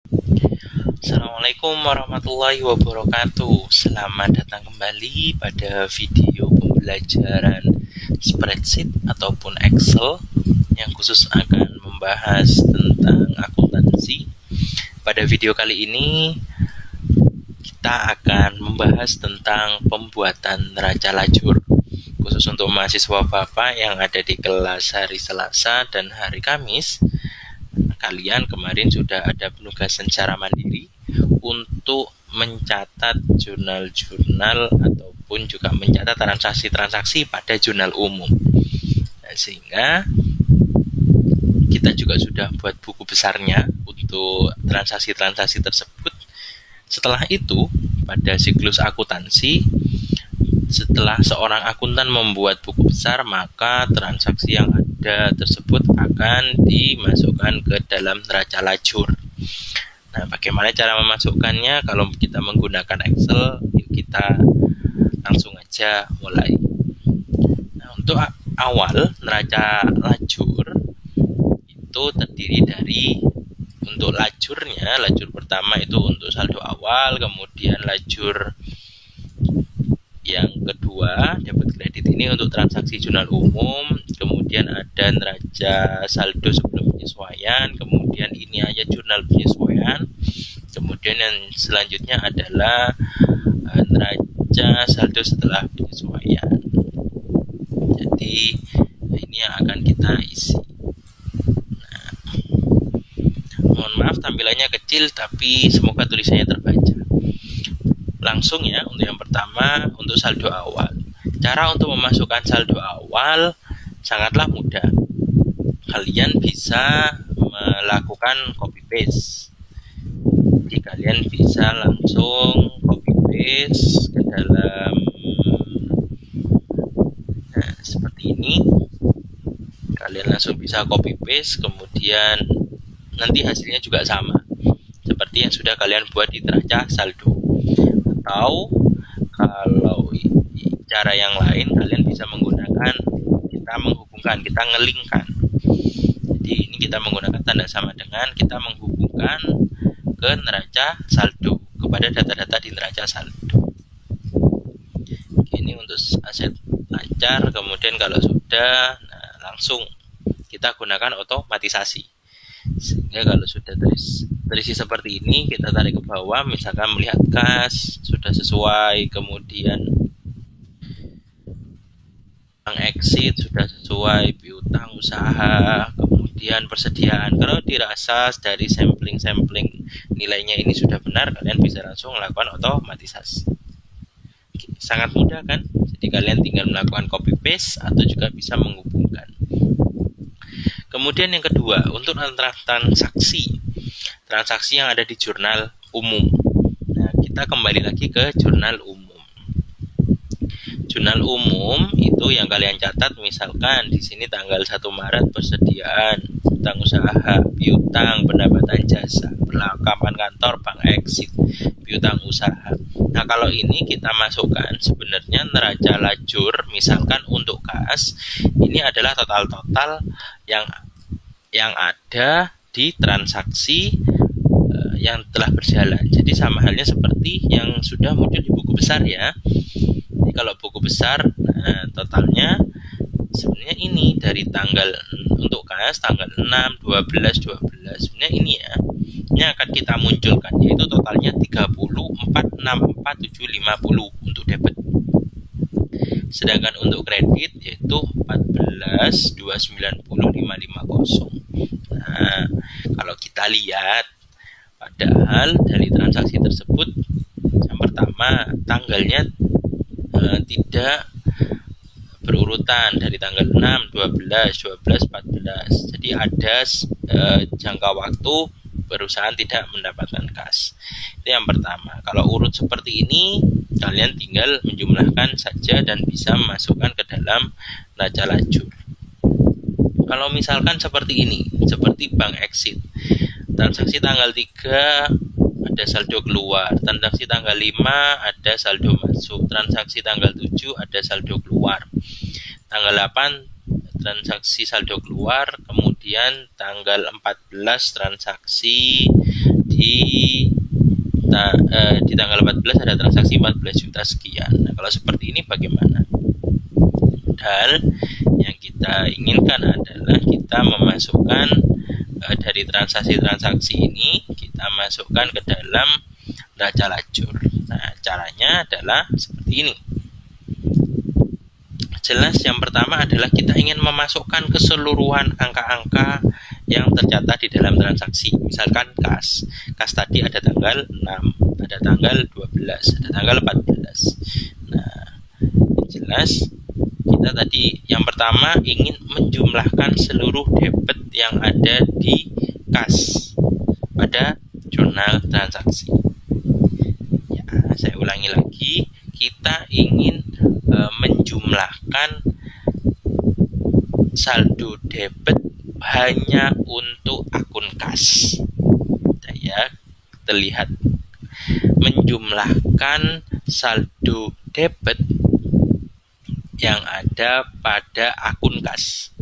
Assalamualaikum warahmatullahi wabarakatuh. Selamat datang kembali pada video pembelajaran spreadsheet ataupun Excel yang khusus akan membahas tentang akuntansi. Pada video kali ini kita akan membahas tentang pembuatan neraca lajur khusus untuk mahasiswa Bapak yang ada di kelas hari Selasa dan hari Kamis. Kalian kemarin sudah ada penugasan secara mandiri untuk mencatat jurnal-jurnal ataupun juga mencatat transaksi-transaksi pada jurnal umum. Nah, sehingga kita juga sudah buat buku besarnya untuk transaksi-transaksi tersebut. Setelah itu, pada siklus akuntansi, setelah seorang akuntan membuat buku besar, maka transaksi yang ada tersebut akan dimasukkan ke dalam neraca lajur. Nah, bagaimana cara memasukkannya? Kalau kita menggunakan Excel, kita langsung aja mulai. Nah, untuk awal neraca lajur itu terdiri dari, untuk lajurnya, lajur pertama itu untuk saldo awal, kemudian lajur yang kedua, debit kredit ini untuk transaksi jurnal umum, kemudian ada neraca saldo sebelum penyesuaian, kemudian ini hanya jurnal penyesuaian, kemudian yang selanjutnya adalah neraca saldo setelah penyesuaian. Jadi ini yang akan kita isi. Nah, mohon maaf tampilannya kecil, tapi semoga tulisannya terbaca. Langsung ya, untuk yang pertama, untuk saldo awal. Cara untuk memasukkan saldo awal sangatlah mudah. Kalian bisa melakukan copy paste. Jadi kalian bisa langsung copy paste ke dalam, nah, seperti ini. Kalian langsung bisa copy paste, kemudian nanti hasilnya juga sama seperti yang sudah kalian buat di neraca saldo. Atau kalau cara yang lain, kalian bisa menggunakan, kita menghubungkan, kita ngelingkan. Jadi ini kita menggunakan tanda sama dengan kita menghubungkan ke neraca saldo, kepada data-data di neraca saldo. Ini untuk aset lancar. Kemudian kalau sudah, nah, langsung kita gunakan otomatisasi. Sehingga kalau sudah terisi seperti ini, kita tarik ke bawah, misalkan melihat kas sudah sesuai, kemudian bank exit sudah sesuai, piutang usaha, kemudian persediaan. Kalau dirasa dari sampling nilainya ini sudah benar, kalian bisa langsung melakukan otomatisasi. Sangat mudah kan? Jadi kalian tinggal melakukan copy paste atau juga bisa menghubungkan. Kemudian yang kedua, untuk transaksi yang ada di jurnal umum. Nah, kita kembali lagi ke jurnal umum. Jurnal umum itu yang kalian catat, misalkan di sini tanggal 1 Maret persediaan, utang usaha, piutang, pendapatan jasa, perlengkapan kantor, bank exit, piutang usaha. Nah, kalau ini kita masukkan sebenarnya neraca lajur, misalkan untuk kas, ini adalah total yang ada di transaksi yang telah berjalan. Jadi sama halnya seperti yang sudah muncul di buku besar ya. Jadi kalau buku besar, nah, totalnya sebenarnya ini dari tanggal, untuk kas tanggal 6, 12, 12. Sebenarnya ini ya, ini akan kita munculkan, yaitu totalnya 30, 4, 6, 4, 7, 50 untuk debit. Sedangkan untuk kredit yaitu 14, 290, 550. Nah, kalau kita lihat, padahal dari transaksi tersebut, yang pertama tanggalnya tidak berurutan dari tanggal 6, 12, 12, 14. Jadi ada jangka waktu perusahaan tidak mendapatkan kas. Itu yang pertama. Kalau urut seperti ini, kalian tinggal menjumlahkan saja dan bisa memasukkan ke dalam neraca lajur. Kalau misalkan seperti ini, seperti bank exit, transaksi tanggal 3 ada saldo keluar, transaksi tanggal 5 ada saldo masuk, transaksi tanggal 7 ada saldo keluar, tanggal 8 transaksi saldo keluar, kemudian tanggal 14 transaksi di di tanggal 14 ada transaksi 14 juta sekian. Nah, kalau seperti ini bagaimana? Padahal yang kita inginkan adalah kita memasukkan dari transaksi-transaksi ini kita masukkan ke dalam neraca lajur. Nah, caranya adalah seperti ini. Jelas yang pertama adalah kita ingin memasukkan keseluruhan angka-angka yang tercatat di dalam transaksi. Misalkan kas tadi ada tanggal 6, ada tanggal 12, ada tanggal 14. Nah, jelas kita tadi yang pertama ingin menjumlahkan seluruh debit yang ada di kas pada jurnal transaksi. Ya, saya ulangi lagi, kita ingin menjumlahkan saldo debit hanya untuk akun kas. Ya, terlihat menjumlahkan saldo debit yang ada pada akun kas.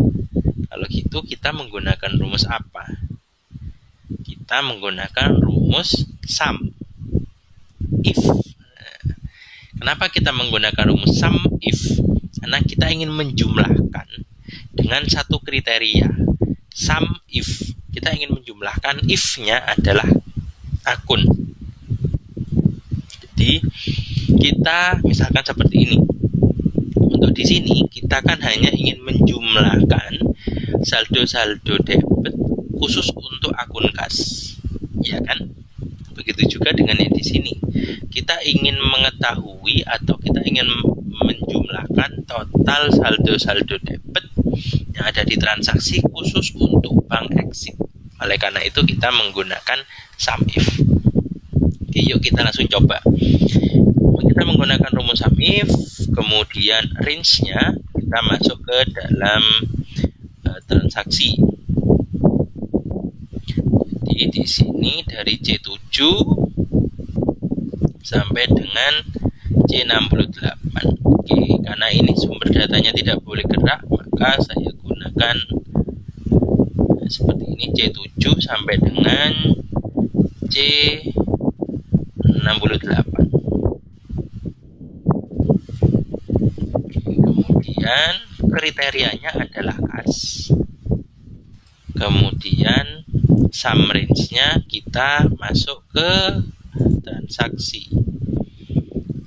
Kalau gitu kita menggunakan rumus apa? Kita menggunakan rumus sum if. Kenapa kita menggunakan rumus sum if? Karena kita ingin menjumlahkan dengan satu kriteria. Sum if. Kita ingin menjumlahkan if-nya adalah akun. Jadi kita misalkan seperti ini. Untuk di sini kita kan hanya ingin menjumlahkan saldo-saldo debit khusus untuk akun kas. Ya kan? Begitu juga dengan yang di sini. Kita ingin mengetahui atau kita ingin menjumlahkan total saldo-saldo debit yang ada di transaksi khusus untuk bank exit. Oleh karena itu kita menggunakan sum if. Oke, yuk kita langsung coba. Kita menggunakan rumus sum if, kemudian range-nya kita masuk ke dalam transaksi. Jadi di sini dari C7 sampai dengan C68. Oke, karena ini sumber datanya tidak boleh gerak, maka saya gunakan seperti ini, C7 sampai dengan C68. Kemudian kriterianya adalah kas. Kemudian sum range-nya kita masuk ke transaksi.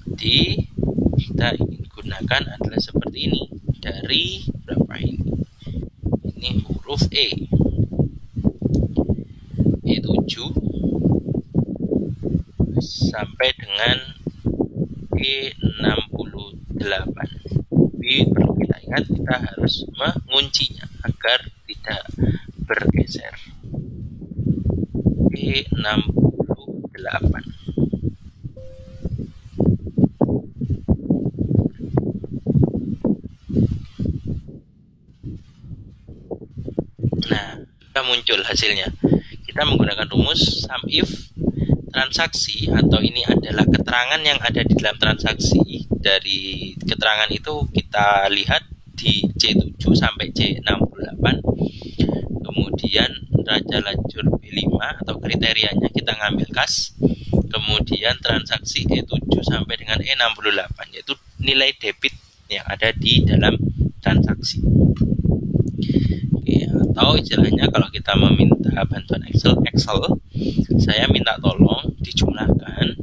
Jadi kita ingin gunakan adalah seperti ini. Dari berapa ini? Ini huruf E. E7 sampai dengan E68. Tapi perlu kita ingat, kita harus menguncinya agar tidak bergeser. E68. Nah, kita muncul hasilnya. Kita menggunakan rumus sum if transaksi, atau ini adalah keterangan yang ada di dalam transaksi. Dari keterangan itu kita lihat di C7 sampai C68. Kemudian neraca lajur B5 atau kriterianya kita ngambil kas. Kemudian transaksi E7 sampai dengan E68, yaitu nilai debit yang ada di dalam transaksi. Oke, atau istilahnya kalau kita meminta bantuan Excel, saya minta tolong dijumlahkan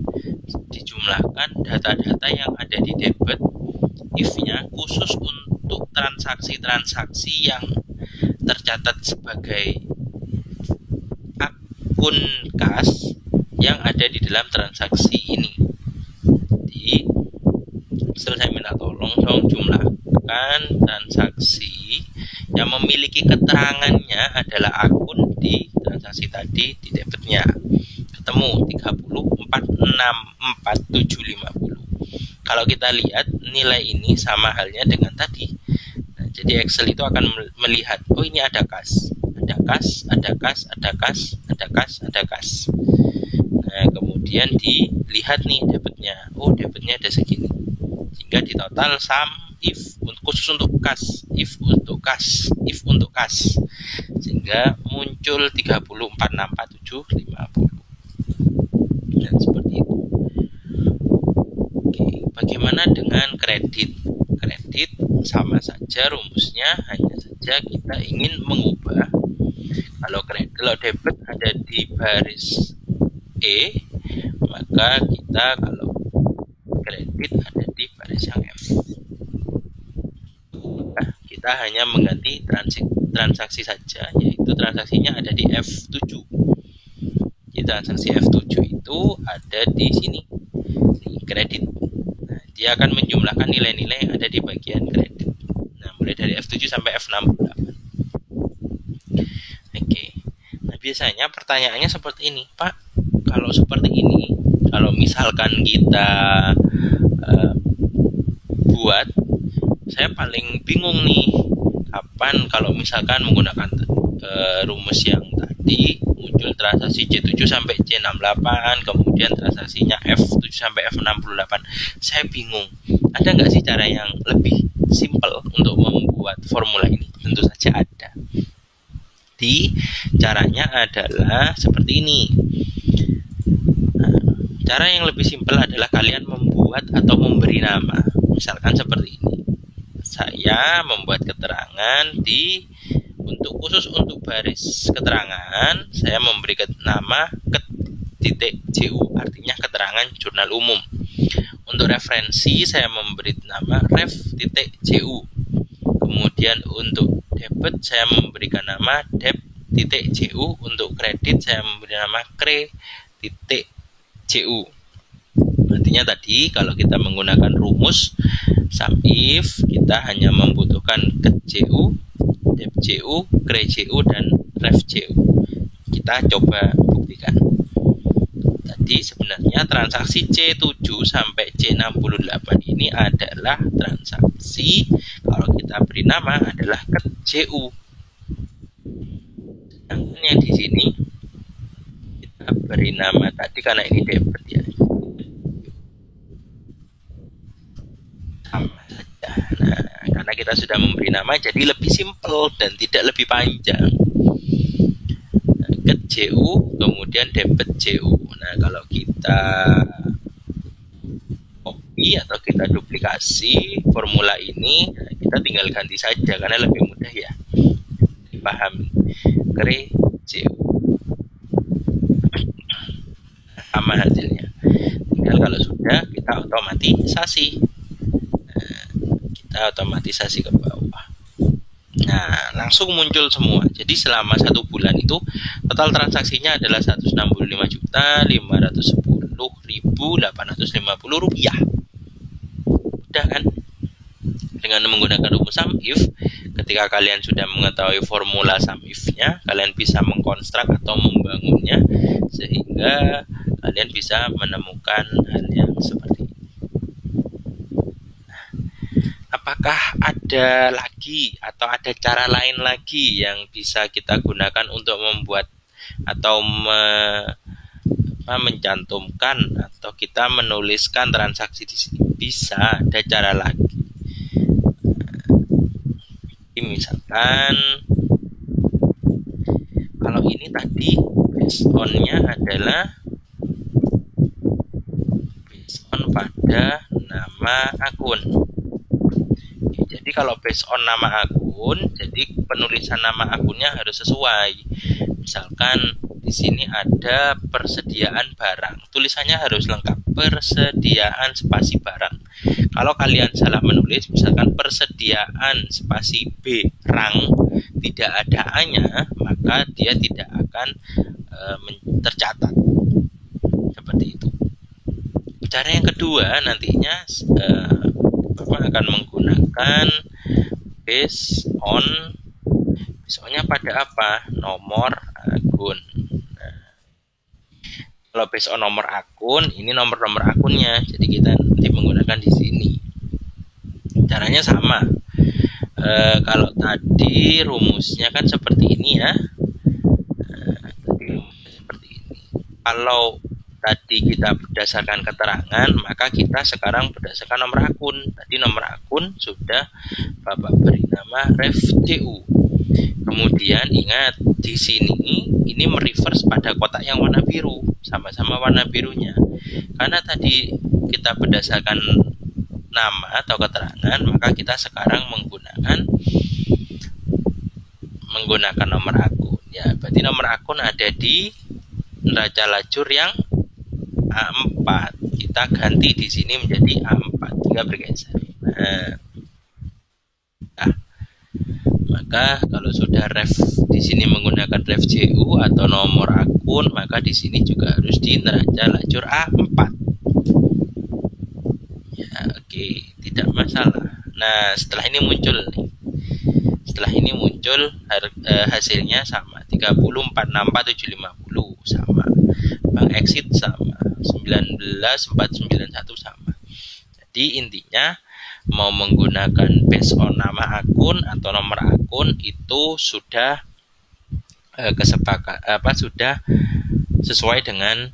data-data yang ada di debit if-nya khusus untuk transaksi-transaksi yang tercatat sebagai akun kas yang ada di dalam transaksi ini. Jadi saya minta tolong dong jumlahkan transaksi yang memiliki keterangannya adalah akun di transaksi tadi di debitnya. Ketemu 30, 4, 6, 4, 7, 50. Kalau kita lihat nilai ini sama halnya dengan tadi. Nah, jadi Excel itu akan melihat, oh ini ada kas, ada kas, ada kas, ada kas, ada kas, ada kas. Nah, kemudian dilihat nih debitnya, oh debitnya ada segini. Sehingga di total sum if khusus untuk kas, if untuk kas, if untuk kas, sehingga muncul 30, 4, 6, 4, 7, 50. Dan seperti Bagaimana dengan kredit? Kredit sama saja rumusnya, hanya saja kita ingin mengubah. Kalau debit ada di baris E, maka kita kalau kredit ada di baris yang F. Kita hanya mengganti transaksi saja, yaitu transaksinya ada di F7. Di transaksi F7 itu ada di sini, di kredit. Nah, dia akan menjumlahkan nilai-nilai yang ada di bagian kredit. Nah, mulai dari F7 sampai F68. Oke. Nah, biasanya pertanyaannya seperti ini, Pak. Kalau seperti ini, kalau misalkan kita buat, saya paling bingung nih, kapan kalau misalkan menggunakan rumus yang tadi muncul transaksi C7 sampai C68, kemudian transaksinya F7 sampai F68. Saya bingung. Ada nggak sih cara yang lebih simpel untuk membuat formula ini? Tentu saja ada. Caranya adalah seperti ini. Nah, cara yang lebih simpel adalah kalian membuat atau memberi nama. Misalkan seperti ini. Saya membuat keterangan khusus untuk baris keterangan, saya memberi nama ket.cu, artinya keterangan jurnal umum. Untuk referensi saya memberi nama ref.cu. Kemudian untuk debit saya memberikan nama deb.cu. Untuk kredit saya memberi nama kre.cu. Artinya tadi kalau kita menggunakan rumus SUMIF, kita hanya membutuhkan ket.cu, deb.cu, kre.cu, dan ref.cu. Kita coba buktikan. Tadi sebenarnya transaksi C7 sampai C68 ini adalah transaksi, kalau kita beri nama adalah ket.cu. Sedangkan yang di sini kita beri nama tadi karena ini debit ya. Sama saja. Nah, karena kita sudah memberi nama jadi lebih simpel dan tidak lebih panjang. Ket.cu kemudian debit.cu. Nah, kalau kita copy atau kita duplikasi formula ini, kita tinggal ganti saja karena lebih mudah ya dipahami. Kre.cu sama hasilnya. Tinggal kalau sudah kita otomatisasi ke bawah. Nah, langsung muncul semua. Jadi selama 1 bulan itu total transaksinya adalah 165.510.850 rupiah. Mudah kan? Dengan menggunakan rumus SUMIF, ketika kalian sudah mengetahui formula SUMIF-nya, kalian bisa mengkonstruk atau membangunnya sehingga kalian bisa menemukan hal yang seperti ini. Apakah ada lagi atau ada cara lain lagi yang bisa kita gunakan untuk membuat atau mencantumkan atau kita menuliskan transaksi di sini? Bisa, ada cara lagi. Misalkan kalau ini tadi based on-nya adalah based on pada nama akun. Jadi kalau based on nama akun, jadi penulisan nama akunnya harus sesuai. Misalkan di sini ada persediaan barang, tulisannya harus lengkap, persediaan spasi barang. Kalau kalian salah menulis, misalkan persediaan spasi B rang, tidak ada A-nya, maka dia tidak akan tercatat. Seperti itu. Cara yang kedua nantinya Bapak akan menggunakan based on-nya pada apa? Nomor akun. Kalau based on nomor akun, ini nomor-nomor akunnya. Jadi kita nanti menggunakan di sini. Caranya sama. Kalau tadi rumusnya kan seperti ini ya. Tadi rumusnya seperti ini. Kalau tadi kita berdasarkan keterangan, maka kita sekarang berdasarkan nomor akun. Tadi nomor akun sudah Bapak beri nama ref.cu. Kemudian ingat di sini ini mereverse pada kotak yang warna biru, sama-sama warna birunya. Karena tadi kita berdasarkan nama atau keterangan, maka kita sekarang menggunakan nomor akun. Ya, berarti nomor akun ada di neraca lajur yang A4. Kita ganti di sini menjadi A4 jika bergeser. Nah, maka kalau sudah ref di sini menggunakan ref JU atau nomor akun, maka di sini juga harus di neraca lajur A4. Ya, oke, tidak masalah. Nah, setelah ini muncul hasilnya sama 30, 464, 750 sama, bank exit sama, 19, 491 sama. Jadi intinya mau menggunakan based on nama akun atau nomor akun itu sudah sudah sesuai dengan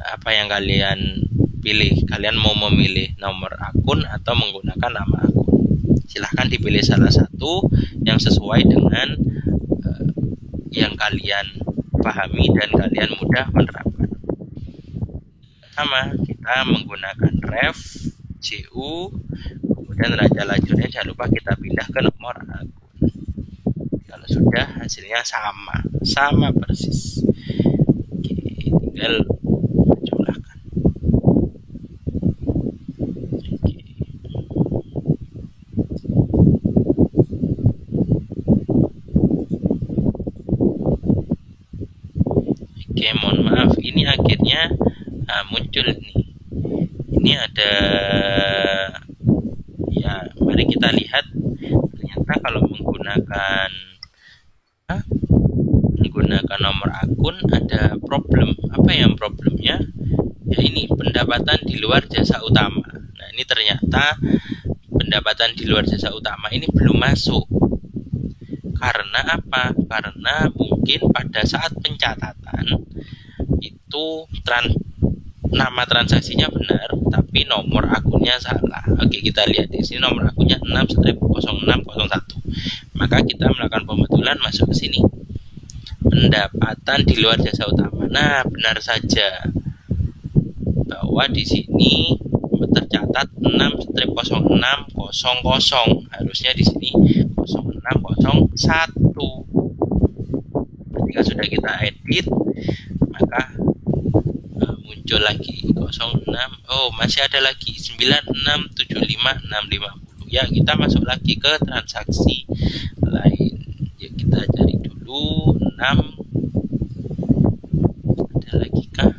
apa yang kalian pilih. Kalian mau memilih nomor akun atau menggunakan nama akun, silahkan dipilih salah satu yang sesuai dengan yang kalian pahami dan kalian mudah menerapkan. Sama, kita menggunakan ref JU, kemudian neraca lajurnya jangan lupa kita pindah ke nomor akun. Kalau sudah hasilnya sama persis. Oke, tinggal jumlahkan. Oke, mohon maaf, ini akhirnya muncul nih. Ini ada, ya mari kita lihat. Ternyata kalau menggunakan nomor akun ada problem. Apa yang problemnya? Ya ini pendapatan di luar jasa utama. Nah, ini ternyata pendapatan di luar jasa utama ini belum masuk. Karena apa? Karena mungkin pada saat pencatatan itu nama transaksinya benar, tapi nomor akunnya salah. Oke, kita lihat di sini nomor akunnya 6/0601. Maka kita melakukan pembetulan, masuk ke sini. Pendapatan di luar jasa utama. Nah, benar saja bahwa di sini tercatat 6/0600. Harusnya di sini 0601. Ketika sudah kita edit, maka muncul lagi 06. Oh, masih ada lagi 9675,650. Ya, kita masuk lagi ke transaksi lain. Ya, kita cari dulu 6. Ada lagi kah?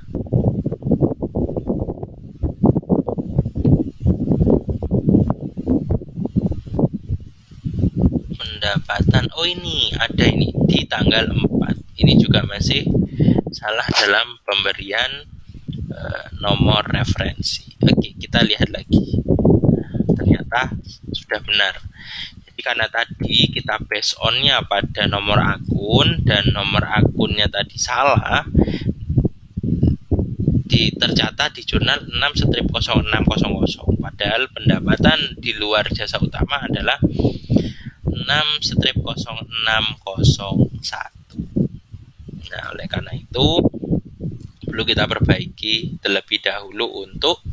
Pendapatan. Oh, ini ada, ini di tanggal 4. Ini juga masih salah dalam pemberian nomor referensi. Oke, kita lihat lagi. Ternyata sudah benar. Jadi karena tadi kita based on-nya pada nomor akun dan nomor akunnya tadi salah, tercatat di jurnal 6/0600. Padahal pendapatan di luar jasa utama adalah 6/0601. Nah, oleh karena itu perlu kita perbaiki terlebih dahulu untuk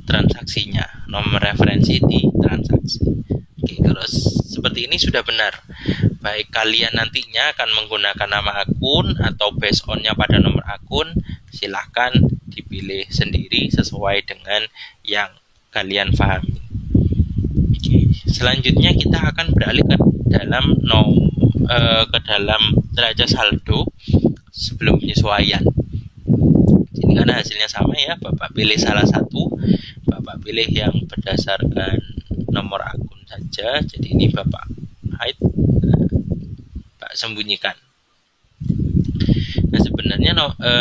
transaksinya, nomor referensi di transaksi. Oke, kalau seperti ini sudah benar. Baik kalian nantinya akan menggunakan nama akun atau based on-nya pada nomor akun, silahkan dipilih sendiri sesuai dengan yang kalian pahami. Oke, selanjutnya kita akan beralih ke dalam neraca saldo sebelum penyesuaian. Ini karena hasilnya sama ya, Bapak pilih salah satu, Bapak pilih yang berdasarkan nomor akun saja. Jadi ini Bapak hide, Bapak sembunyikan. Nah, sebenarnya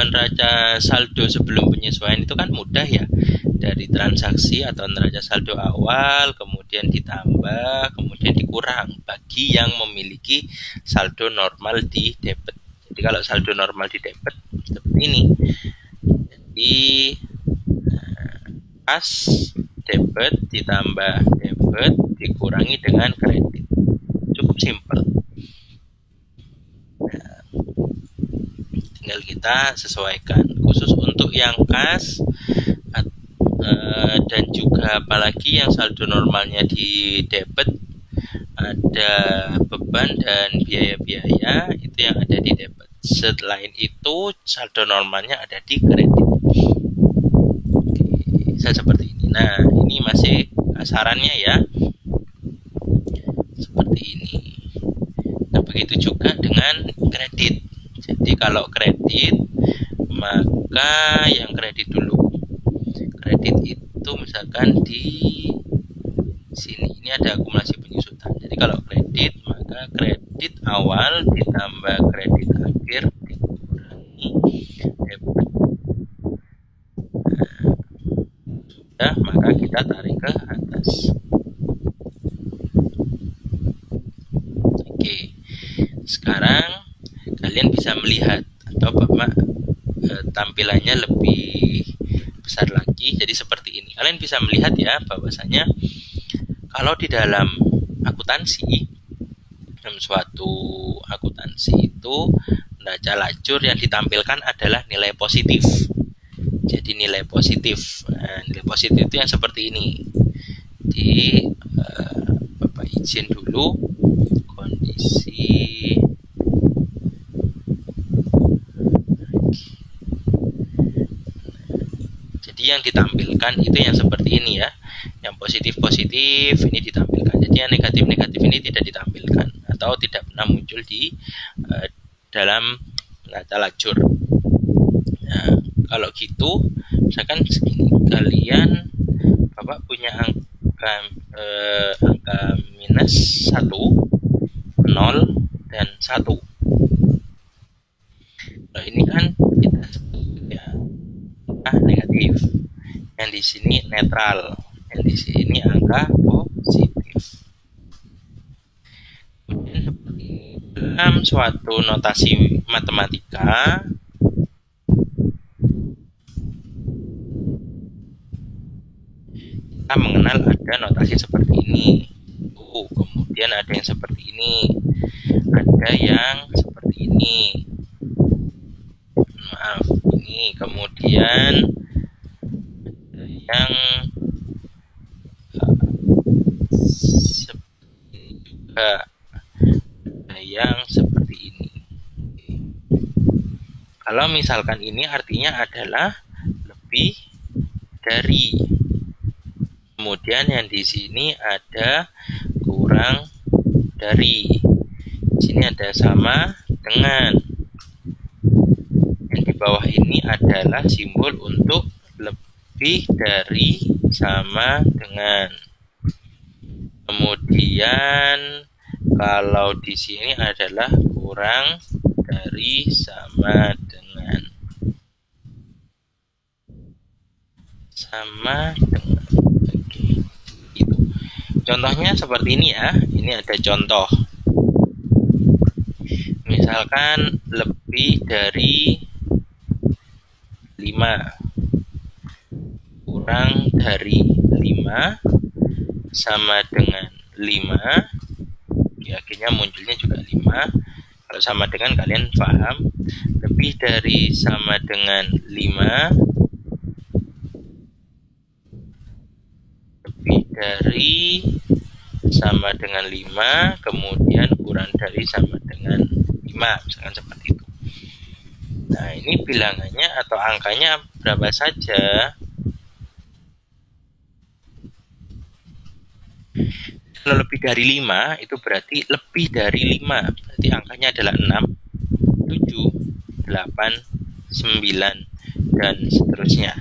neraca saldo sebelum penyesuaian itu kan mudah ya. Dari transaksi atau neraca saldo awal, kemudian ditambah, kemudian dikurang bagi yang memiliki saldo normal di debit. Jadi kalau saldo normal di debit seperti ini. Jadi kas debit ditambah debit dikurangi dengan kredit. Cukup simpel. Nah, tinggal kita sesuaikan. Khusus untuk yang kas Dan juga apalagi yang saldo normalnya di debit, ada beban dan biaya-biaya itu yang ada di debit. Selain itu saldo normalnya ada di kredit. Bisa seperti ini. Nah, ini masih kasarannya ya, seperti ini. Nah, begitu juga dengan kredit. Jadi kalau kredit, maka yang kredit dulu. Kredit itu misalkan di sini ini ada akumulasi penyusutan. Jadi kalau kredit, maka kredit awal ditambah kredit akhir dikurangi debit. Nah, maka kita tarik ke atas. Oke, sekarang kalian bisa melihat atau Bapak tampilannya lebih besar lagi. Jadi seperti ini. Kalian bisa melihat ya bahwasanya kalau di dalam akuntansi, dalam suatu akuntansi itu neraca lacur yang ditampilkan adalah nilai positif. Jadi nilai positif. Nah, nilai positif itu yang seperti ini. Di Bapak izin dulu kondisi. Jadi yang ditampilkan itu yang seperti ini ya. Yang positif-positif ini ditampilkan. Jadi yang negatif-negatif ini tidak ditampilkan atau tidak pernah muncul di dalam neraca lacur. Nah, kalau gitu, misalkan segini, kalian Bapak punya angka minus 1, 0, dan 1. Nah, ini kan kita sebut ya negatif. Yang di sini netral. Yang di sini angka positif. Kemudian seperti dalam suatu notasi matematika, kita mengenal ada notasi seperti ini. Kemudian ada yang seperti ini. Ada yang seperti ini. Maaf, ini. Kemudian ada yang seperti ini juga. Ada yang seperti ini. Kalau misalkan ini artinya adalah lebih dari. Kemudian yang di sini ada kurang dari. Di sini ada sama dengan. Yang di bawah ini adalah simbol untuk lebih dari, sama dengan. Kemudian kalau di sini adalah kurang dari, sama dengan. Sama dengan. Contohnya seperti ini ya. Ini ada contoh. Misalkan lebih dari 5 kurang dari 5 sama dengan 5. Akhirnya munculnya juga 5. Kalau sama dengan kalian paham. Lebih dari sama dengan 5. Dari sama dengan 5, kemudian kurang dari sama dengan 5, misalkan seperti itu. Nah, ini bilangannya atau angkanya berapa saja. Kalau lebih dari 5, itu berarti lebih dari 5. Berarti angkanya adalah 6, 7, 8, 9, dan seterusnya.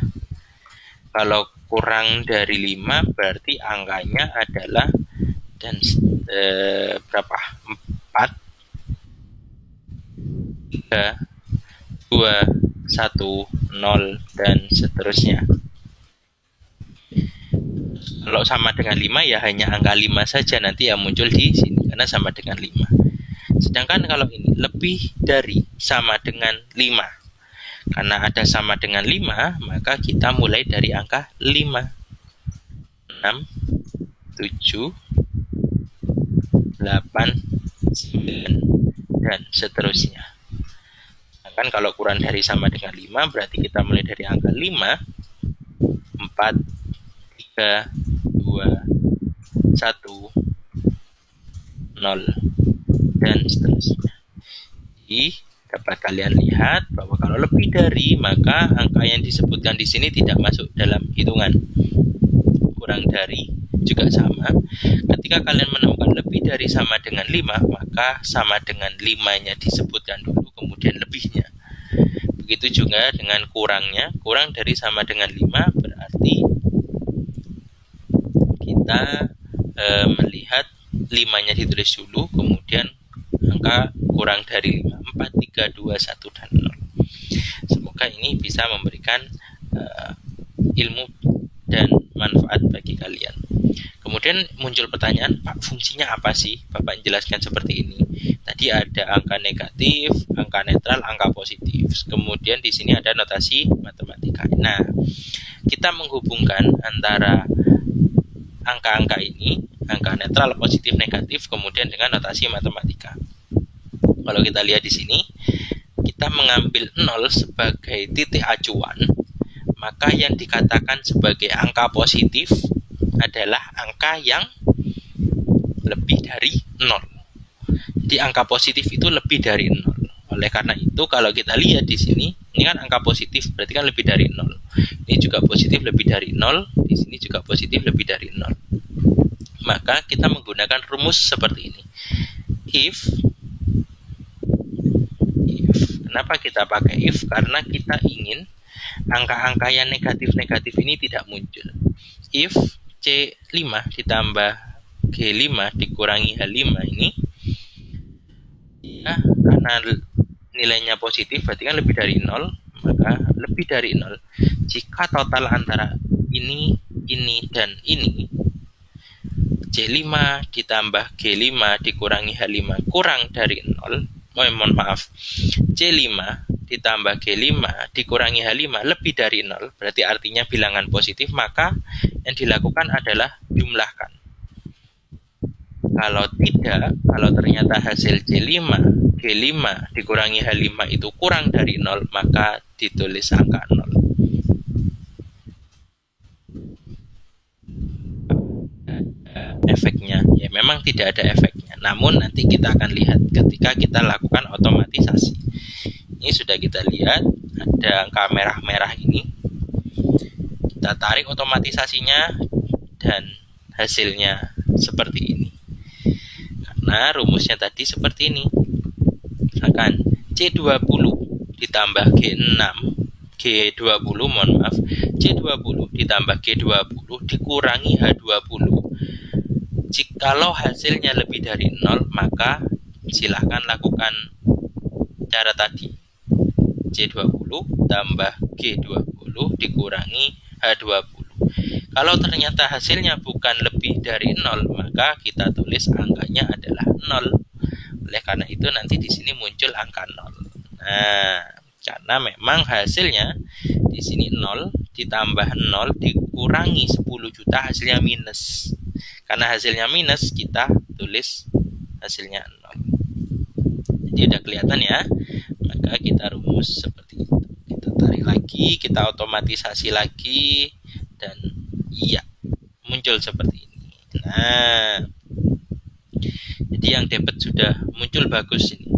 Kalau kurang dari 5 berarti angkanya adalah dan berapa? 4, 3, 2, 1, 0, dan seterusnya. Kalau sama dengan 5 ya hanya angka 5 saja nanti yang muncul di sini karena sama dengan 5. Sedangkan kalau ini lebih dari sama dengan 5. Karena ada sama dengan 5, maka kita mulai dari angka 5. 6, 7, 8, 9, dan seterusnya. Kan kalau kurang dari sama dengan 5, berarti kita mulai dari angka 5, 4, 3, 2, 1, 0, dan seterusnya. Jadi dapat kalian lihat bahwa kalau lebih dari, maka angka yang disebutkan di sini tidak masuk dalam hitungan. Kurang dari juga sama. Ketika kalian menemukan lebih dari sama dengan 5, maka sama dengan 5-nya disebutkan dulu, kemudian lebihnya. Begitu juga dengan kurangnya. Kurang dari sama dengan 5 berarti kita melihat 5-nya ditulis dulu, kemudian angka kurang dari 5. 4, 3, 2, 1, dan 0. Semoga ini bisa memberikan ilmu dan manfaat bagi kalian. Kemudian muncul pertanyaan, Pak, fungsinya apa sih? Bapak jelaskan seperti ini. Tadi ada angka negatif, angka netral, angka positif. Kemudian di sini ada notasi matematika. Nah, kita menghubungkan antara angka-angka ini, angka netral, positif, negatif, kemudian dengan notasi matematika. Kalau kita lihat di sini, kita mengambil 0 sebagai titik acuan, maka yang dikatakan sebagai angka positif adalah angka yang lebih dari 0. Jadi angka positif itu lebih dari 0. Oleh karena itu, kalau kita lihat di sini, ini kan angka positif, berarti kan lebih dari 0. Ini juga positif lebih dari 0, di sini juga positif lebih dari 0. Maka kita menggunakan rumus seperti ini. If, kenapa kita pakai if? Karena kita ingin angka-angka yang negatif-negatif ini tidak muncul. If C5 ditambah G5 dikurangi H5 ini, ya, karena nilainya positif berarti kan lebih dari 0, maka lebih dari 0. Jika total antara ini, dan ini, C5 ditambah G5 dikurangi H5 kurang dari 0, C5 ditambah G5 dikurangi H5 lebih dari 0, berarti artinya bilangan positif, maka yang dilakukan adalah jumlahkan. Kalau tidak, kalau ternyata hasil C5, G5 dikurangi H5 itu kurang dari 0, maka ditulis angka 0. Efeknya, ya memang tidak ada efeknya. Namun nanti kita akan lihat ketika kita lakukan otomatisasi. Ini sudah kita lihat, ada angka merah-merah ini. Kita tarik otomatisasinya dan hasilnya seperti ini. Karena rumusnya tadi seperti ini. Misalkan C20 ditambah G6, C20 ditambah G20 dikurangi H20. Jikalau hasilnya lebih dari 0, maka silahkan lakukan cara tadi. C20 tambah G20 dikurangi H20. Kalau ternyata hasilnya bukan lebih dari 0, maka kita tulis angkanya adalah 0. Oleh karena itu nanti di sini muncul angka 0. Nah, karena memang hasilnya di sini 0 ditambah 0 dikurangi 10 juta, hasilnya minus. Karena hasilnya minus, kita tulis hasilnya 0. Jadi udah kelihatan ya. Maka kita rumus seperti itu. Kita tarik lagi, kita otomatisasi lagi, dan iya, muncul seperti ini. Nah, jadi yang debit sudah muncul bagus ini.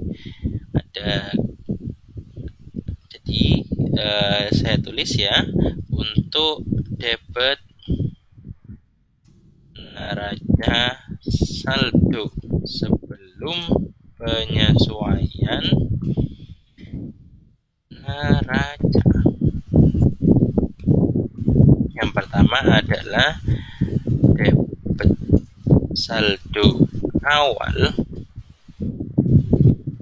Jadi saya tulis ya, untuk debit neraca saldo sebelum penyesuaian neraca. Yang pertama adalah debit saldo awal,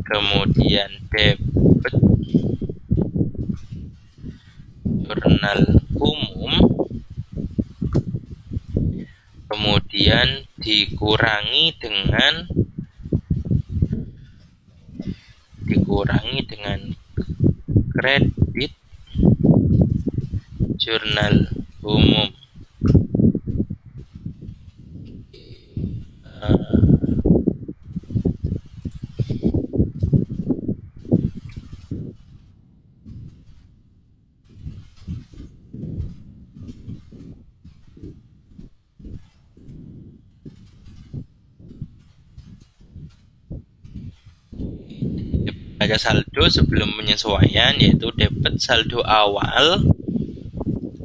kemudian debit jurnal umum, kemudian dikurangi dengan kredit jurnal umum. neraca saldo sebelum penyesuaian, yaitu debit saldo awal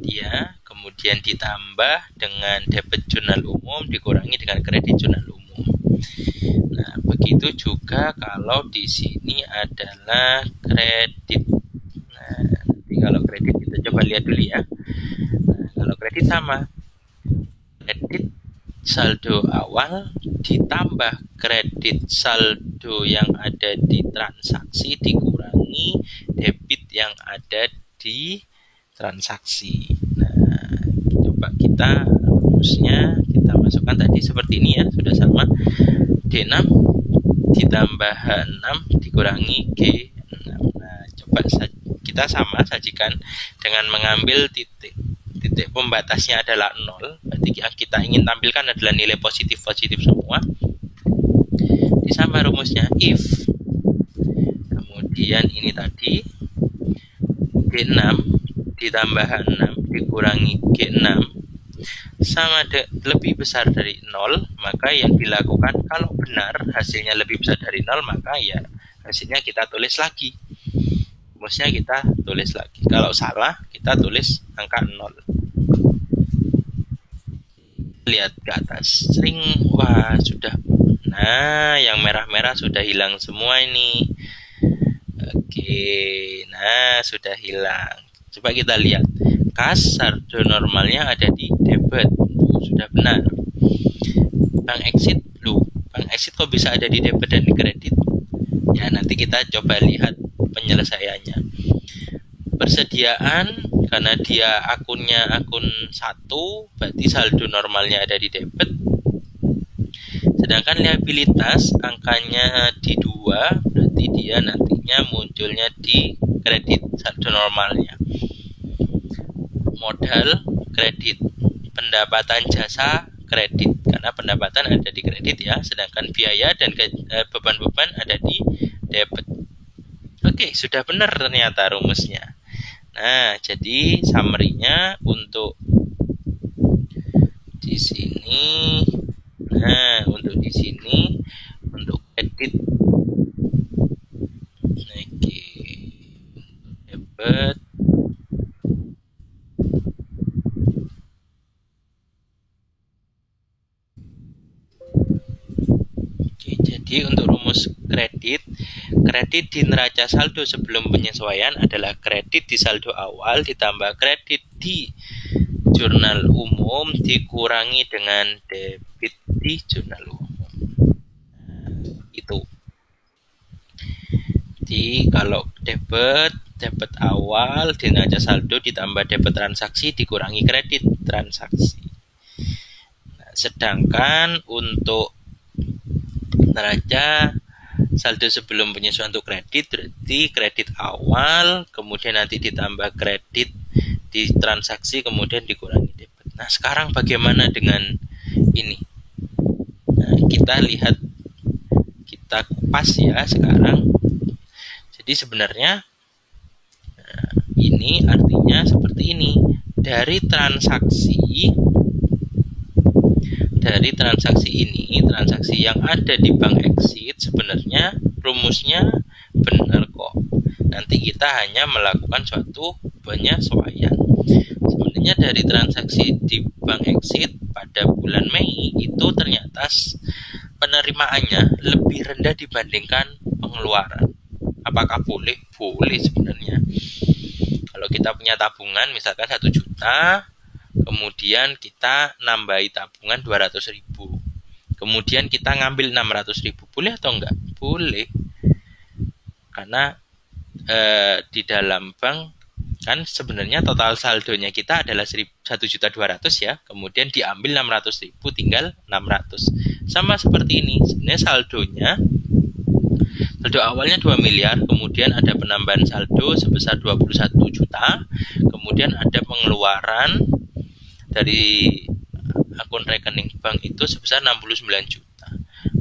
ya, kemudian ditambah dengan debit jurnal umum dikurangi dengan kredit jurnal umum. Nah, begitu juga kalau di sini adalah kredit. Nah, nanti kalau kredit kita coba lihat dulu ya. Nah, kalau kredit sama, kredit saldo awal ditambah kredit saldo yang ada di transaksi dikurangi debit yang ada di transaksi. Nah, coba kita rumusnya kita masukkan tadi seperti ini ya, sudah sama. D6 ditambah H6 dikurangi G6. Nah, coba kita sama sajikan dengan mengambil titik pembatasnya adalah 0, berarti yang kita ingin tampilkan adalah nilai positif-positif semua. Ditambah rumusnya if, kemudian ini tadi G6 ditambah H6 dikurangi G6 sama lebih besar dari 0, maka yang dilakukan kalau benar hasilnya lebih besar dari 0, maka ya hasilnya kita tulis lagi. Rumusnya kita tulis lagi. Kalau salah, kita tulis angka 0. Lihat ke atas. Sering, wah sudah. Nah, yang merah-merah sudah hilang semua ini. Oke, nah sudah hilang. Coba kita lihat. Kas saldo normalnya ada di debit. Sudah benar. Bank exit, Bank exit kok bisa ada di debit dan di kredit? Ya, nanti kita coba lihat penyelesaiannya. Persediaan, karena dia akunnya akun 1, berarti saldo normalnya ada di debit. Sedangkan liabilitas angkanya di 2, berarti dia nantinya munculnya di kredit saldo normalnya. Modal kredit, pendapatan jasa kredit, karena pendapatan ada di kredit ya, sedangkan biaya dan beban-beban ada di debit. Oke, sudah benar ternyata rumusnya. Nah, jadi summary-nya untuk di sini. Nah, untuk di sini untuk kredit, oke, debit. Oke, jadi untuk rumus kredit di neraca saldo sebelum penyesuaian adalah kredit di saldo awal ditambah kredit di jurnal umum dikurangi dengan debit di jurnal umum. Itu. Jadi kalau debit awal di neraca saldo ditambah debit transaksi dikurangi kredit transaksi. Nah, sedangkan untuk neraca saldo sebelum penyesuaian untuk kredit, berarti kredit awal, kemudian nanti ditambah kredit di transaksi, kemudian dikurangi debit. Nah, sekarang bagaimana dengan ini? Nah, kita lihat, kita kupas ya sekarang. Jadi sebenarnya ini artinya seperti ini. Dari transaksi ini, transaksi yang ada di bank exit, sebenarnya rumusnya benar kok. Nanti kita hanya melakukan suatu penyesuaian. Sebenarnya dari transaksi di bank exit pada bulan Mei itu ternyata penerimaannya lebih rendah dibandingkan pengeluaran. Apakah boleh? Boleh sebenarnya. Kalau kita punya tabungan misalkan 1 juta, kemudian kita nambahi tabungan 200.000, kemudian kita ngambil 600.000, boleh atau enggak? Boleh, karena di dalam bank kan sebenarnya total saldonya kita adalah 1.200.000 ya, kemudian diambil 600.000, tinggal 600. Sama seperti ini, sebenarnya saldo awalnya 2 miliar, kemudian ada penambahan saldo sebesar 21 juta, kemudian ada pengeluaran dari akun rekening bank itu sebesar 69 juta.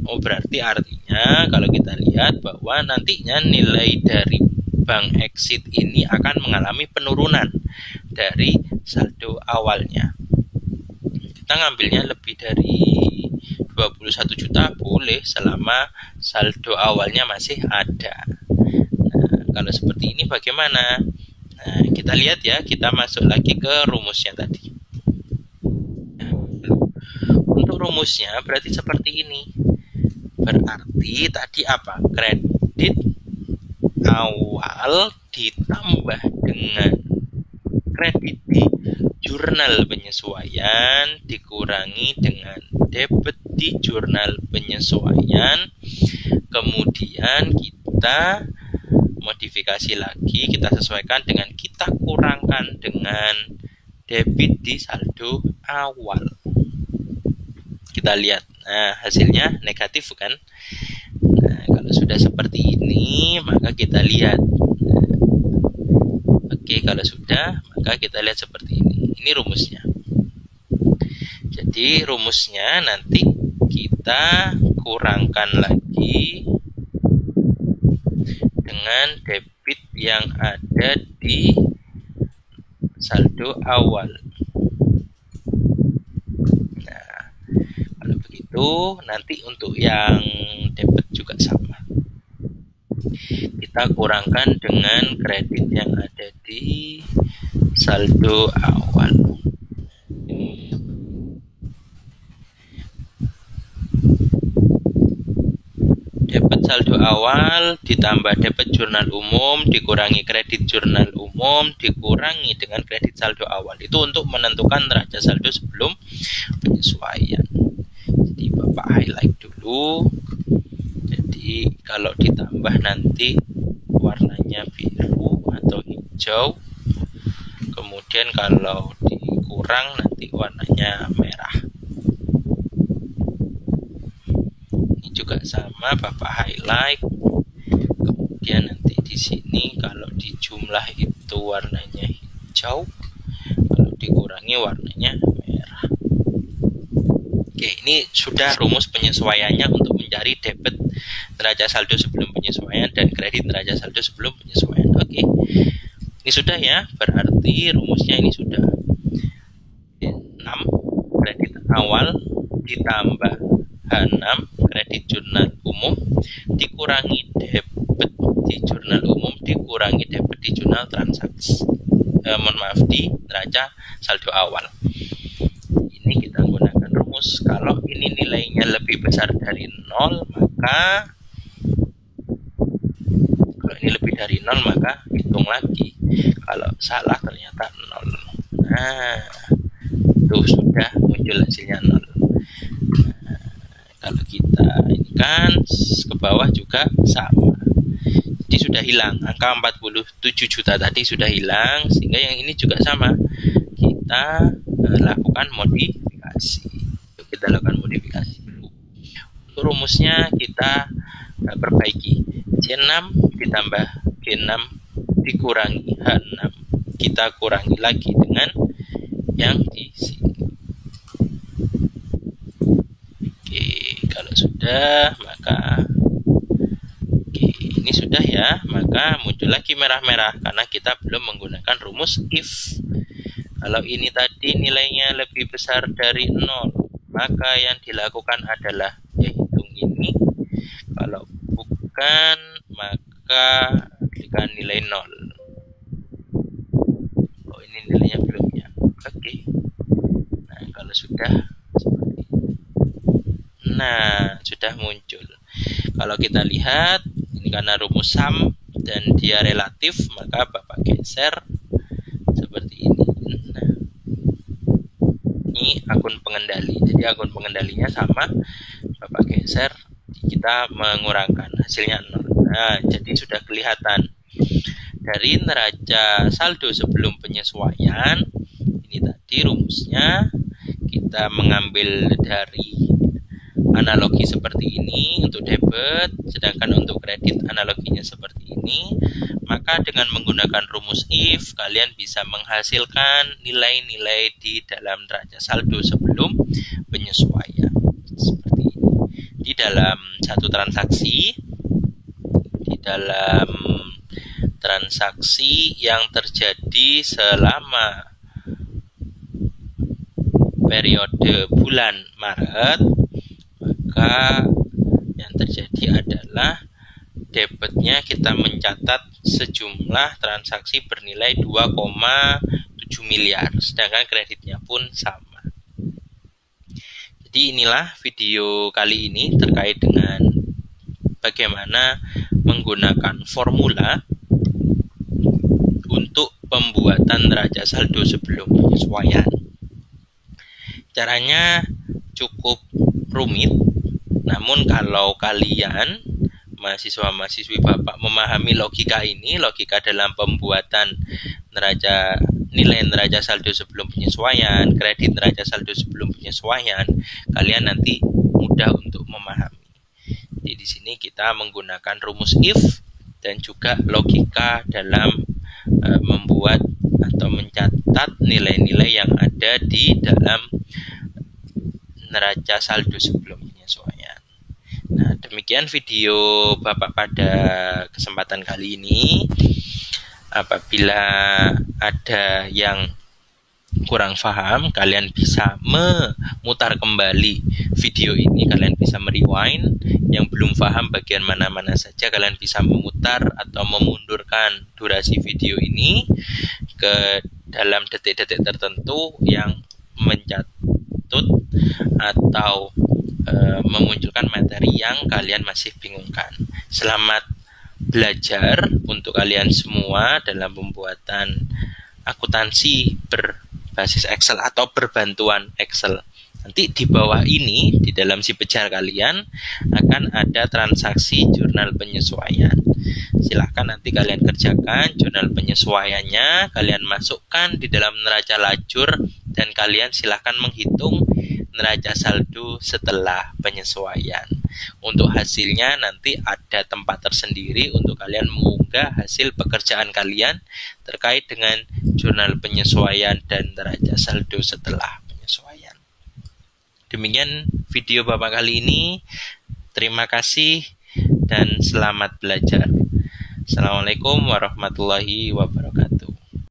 Oh, berarti artinya kalau kita lihat bahwa nantinya nilai dari bank exit ini akan mengalami penurunan dari saldo awalnya. Kita ngambilnya lebih dari 21 juta boleh selama saldo awalnya masih ada. kalau seperti ini bagaimana? Nah, kita lihat ya, kita masuk lagi ke rumusnya tadi. Untuk rumusnya berarti seperti ini. Berarti tadi apa? Kredit awal ditambah dengan kredit di jurnal penyesuaian dikurangi dengan debit di jurnal penyesuaian, kemudian kita modifikasi lagi, kita sesuaikan dengan kita kurangkan dengan debit di saldo awal. Kita lihat, nah hasilnya negatif bukan? Nah, kalau sudah seperti ini maka kita lihat. Oke, kalau sudah maka kita lihat seperti ini. Ini rumusnya. Jadi rumusnya nanti kita kurangkan lagi dengan debit yang ada di saldo awal. Nah, kalau begitu nanti untuk yang debit juga sama. Kita kurangkan dengan kredit yang ada di saldo awal. Debit saldo awal ditambah debit jurnal umum dikurangi kredit jurnal umum dikurangi dengan kredit saldo awal. Itu untuk menentukan neraca saldo sebelum penyesuaian. Jadi Bapak highlight dulu. Jadi kalau ditambah nanti warnanya biru atau hijau. Kemudian kalau dikurang nanti warnanya merah. Ini juga sama, Bapak highlight. Kemudian nanti di sini kalau dijumlah itu warnanya hijau, kalau dikurangi warnanya merah. Oke, ini sudah rumus penyesuaiannya untuk mencari debit neraca saldo sebelum penyesuaian dan kredit neraca saldo sebelum penyesuaian. Oke, ini sudah ya, berarti rumusnya ini sudah 6 kredit awal ditambah H6 kredit jurnal umum dikurangi debit di jurnal umum dikurangi debit di jurnal transaksi. Di neraca saldo awal. Ini kita gunakan rumus. Kalau ini nilainya lebih besar dari 0, maka kalau ini lebih dari 0 maka hitung lagi. Kalau salah ternyata 0. Nah, itu sudah muncul hasilnya 0. Nah, kalau kita ini kan ke bawah juga sama. Jadi sudah hilang. Angka 47 juta tadi sudah hilang, sehingga yang ini juga sama. Kita lakukan modifikasi. Kita lakukan modifikasi dulu. Untuk rumusnya kita perbaiki. C6 ditambah G6 dikurangi H6. Kita kurangi lagi dengan yang di sini. Oke, kalau sudah maka ini sudah ya, maka muncul lagi merah-merah karena kita belum menggunakan rumus if. Kalau ini tadi nilainya lebih besar dari 0, maka yang dilakukan adalah hitung ini. Kalau bukan, maka berikan nilai 0. Oh, ini nilainya belum ya. Oke. Nah, kalau sudah seperti ini. Nah, sudah muncul. Kalau kita lihat, ini karena rumus sum dan dia relatif, maka Bapak geser seperti ini. Nah, ini akun pengendali. Jadi akun pengendalinya sama, Bapak geser, kita mengurangkan hasilnya 0. Nah, jadi sudah kelihatan dari neraca saldo sebelum penyesuaian. Ini tadi rumusnya kita mengambil dari analogi seperti ini untuk debit, sedangkan untuk kredit analoginya seperti ini. Maka dengan menggunakan rumus if, kalian bisa menghasilkan nilai-nilai di dalam neraca saldo sebelum penyesuaian seperti ini. Di dalam satu transaksi, di dalam transaksi yang terjadi selama periode bulan Maret, maka yang terjadi adalah debitnya kita mencatat sejumlah transaksi bernilai 2,7 miliar, sedangkan kreditnya pun sama. Jadi inilah video kali ini terkait dengan bagaimana menggunakan formula untuk pembuatan neraca saldo sebelum penyesuaian. Caranya cukup rumit, namun kalau kalian mahasiswa-mahasiswi Bapak memahami logika ini, logika dalam pembuatan nilai neraca saldo sebelum penyesuaian, kredit neraca saldo sebelum penyesuaian, kalian nanti mudah untuk memahami. Jadi di sini kita menggunakan rumus if dan juga logika dalam membuat atau mencatat nilai-nilai yang ada di dalam neraca saldo sebelum penyesuaian. Nah, demikian video Bapak pada kesempatan kali ini. Apabila ada yang kurang paham, kalian bisa memutar kembali video ini, kalian bisa merewind. Yang belum paham bagian mana-mana saja, kalian bisa memutar atau memundurkan durasi video ini ke dalam detik-detik tertentu yang mencatut atau memunculkan materi yang kalian masih bingungkan. Selamat belajar untuk kalian semua dalam pembuatan akuntansi berbasis Excel atau berbantuan Excel. Nanti di bawah ini, di dalam si pejar kalian akan ada transaksi jurnal penyesuaian. Silahkan nanti kalian kerjakan jurnal penyesuaiannya, kalian masukkan di dalam neraca lajur, dan kalian silahkan menghitung neraca saldo setelah penyesuaian. Untuk hasilnya nanti ada tempat tersendiri untuk kalian mengunggah hasil pekerjaan kalian terkait dengan jurnal penyesuaian dan neraca saldo setelah penyesuaian. Demikian video Bapak kali ini. Terima kasih dan selamat belajar. Assalamualaikum warahmatullahi wabarakatuh.